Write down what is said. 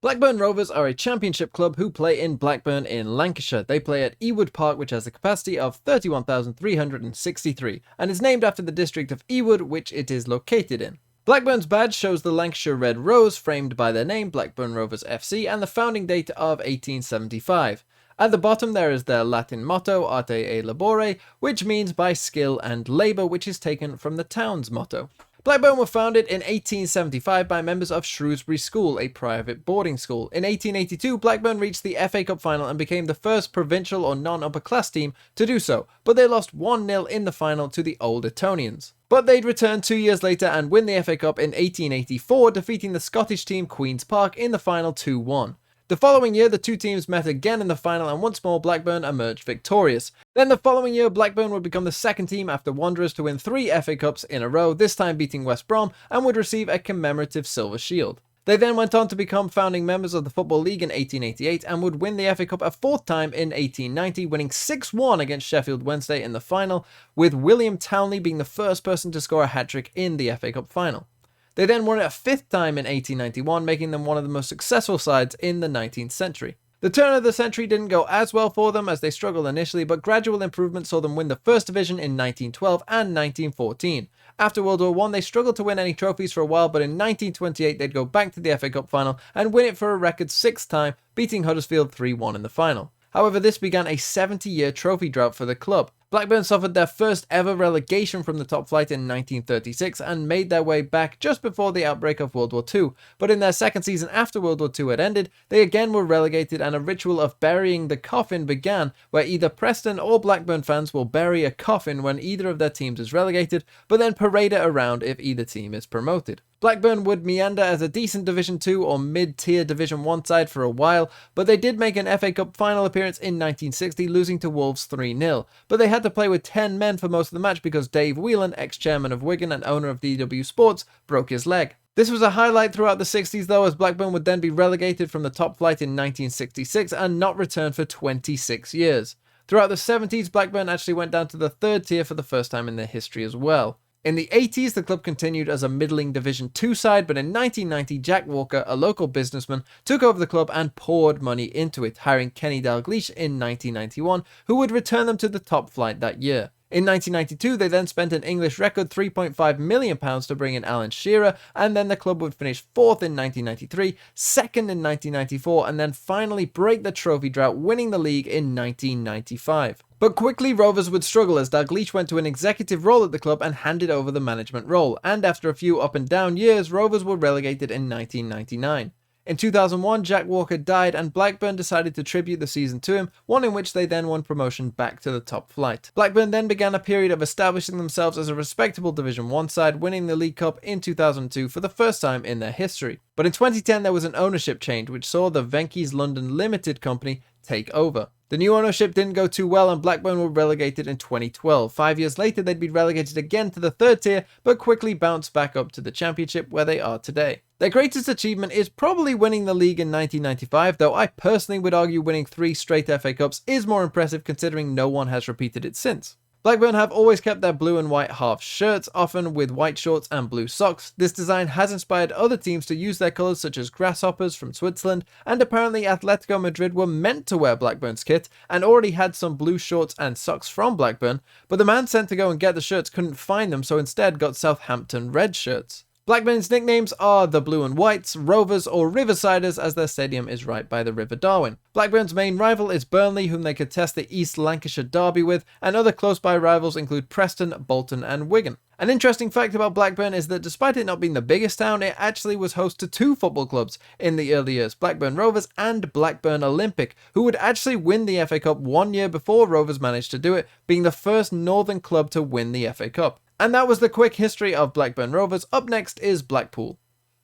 Blackburn Rovers are a championship club who play in Blackburn in Lancashire. They play at Ewood Park, which has a capacity of 31,363 and is named after the district of Ewood, which it is located in. Blackburn's badge shows the Lancashire Red Rose framed by their name, Blackburn Rovers FC, and the founding date of 1875. At the bottom there is their Latin motto, Arte et Labore, which means by skill and labour, which is taken from the town's motto. Blackburn were founded in 1875 by members of Shrewsbury School, a private boarding school. In 1882, Blackburn reached the FA Cup final and became the first provincial or non-upper class team to do so, but they lost 1-0 in the final to the Old Etonians. But they'd return 2 years later and win the FA Cup in 1884, defeating the Scottish team Queen's Park in the final 2-1. The following year, the two teams met again in the final and once more Blackburn emerged victorious. Then the following year, Blackburn would become the second team after Wanderers to win 3 FA Cups in a row, this time beating West Brom, and would receive a commemorative silver shield. They then went on to become founding members of the Football League in 1888 and would win the FA Cup a 4th time in 1890, winning 6-1 against Sheffield Wednesday in the final, with William Townley being the first person to score a hat-trick in the FA Cup final. They then won it a 5th time in 1891, making them one of the most successful sides in the 19th century. The turn of the century didn't go as well for them as they struggled initially, but gradual improvement saw them win the First Division in 1912 and 1914. After World War I, they struggled to win any trophies for a while, but in 1928 they'd go back to the FA Cup final and win it for a record 6th time, beating Huddersfield 3-1 in the final. However, this began a 70-year trophy drought for the club. Blackburn suffered their first ever relegation from the top flight in 1936 and made their way back just before the outbreak of World War II, but in their second season after World War II had ended, they again were relegated and a ritual of burying the coffin began, where either Preston or Blackburn fans will bury a coffin when either of their teams is relegated, but then parade it around if either team is promoted. Blackburn would meander as a decent Division 2 or mid-tier Division 1 side for a while, but they did make an FA Cup final appearance in 1960, losing to Wolves 3-0, but they had to play with 10 men for most of the match because Dave Whelan, ex-chairman of Wigan and owner of DW Sports, broke his leg. This was a highlight throughout the 60s though, as Blackburn would then be relegated from the top flight in 1966 and not return for 26 years. Throughout the 70s, Blackburn actually went down to the 3rd tier for the first time in their history as well. In the 80s, the club continued as a middling Division 2 side, but in 1990, Jack Walker, a local businessman, took over the club and poured money into it, hiring Kenny Dalglish in 1991, who would return them to the top flight that year. In 1992, they then spent an English record £3.5 million to bring in Alan Shearer, and then the club would finish 4th in 1993, 2nd in 1994, and then finally break the trophy drought, winning the league in 1995. But quickly Rovers would struggle as Dalglish went to an executive role at the club and handed over the management role, and after a few up and down years, Rovers were relegated in 1999. In 2001, Jack Walker died and Blackburn decided to tribute the season to him, one in which they then won promotion back to the top flight. Blackburn then began a period of establishing themselves as a respectable Division 1 side, winning the League Cup in 2002 for the first time in their history. But in 2010 there was an ownership change which saw the Venky's London Limited company take over. The new ownership didn't go too well and Blackburn were relegated in 2012. 5 years later they'd be relegated again to the 3rd tier, but quickly bounced back up to the Championship where they are today. Their greatest achievement is probably winning the league in 1995, though I personally would argue winning 3 straight FA Cups is more impressive considering no one has repeated it since. Blackburn have always kept their blue and white half shirts, often with white shorts and blue socks. This design has inspired other teams to use their colours such as Grasshoppers from Switzerland, and apparently Atletico Madrid were meant to wear Blackburn's kit and already had some blue shorts and socks from Blackburn, but the man sent to go and get the shirts couldn't find them, so instead got Southampton red shirts. Blackburn's nicknames are the Blue and Whites, Rovers or Riversiders, as their stadium is right by the River Darwen. Blackburn's main rival is Burnley, whom they contest the East Lancashire Derby with, and other close-by rivals include Preston, Bolton and Wigan. An interesting fact about Blackburn is that despite it not being the biggest town, it actually was host to 2 football clubs in the early years, Blackburn Rovers and Blackburn Olympic, who would actually win the FA Cup 1 year before Rovers managed to do it, being the first northern club to win the FA Cup. And that was the quick history of Blackburn Rovers. Up next is Blackpool.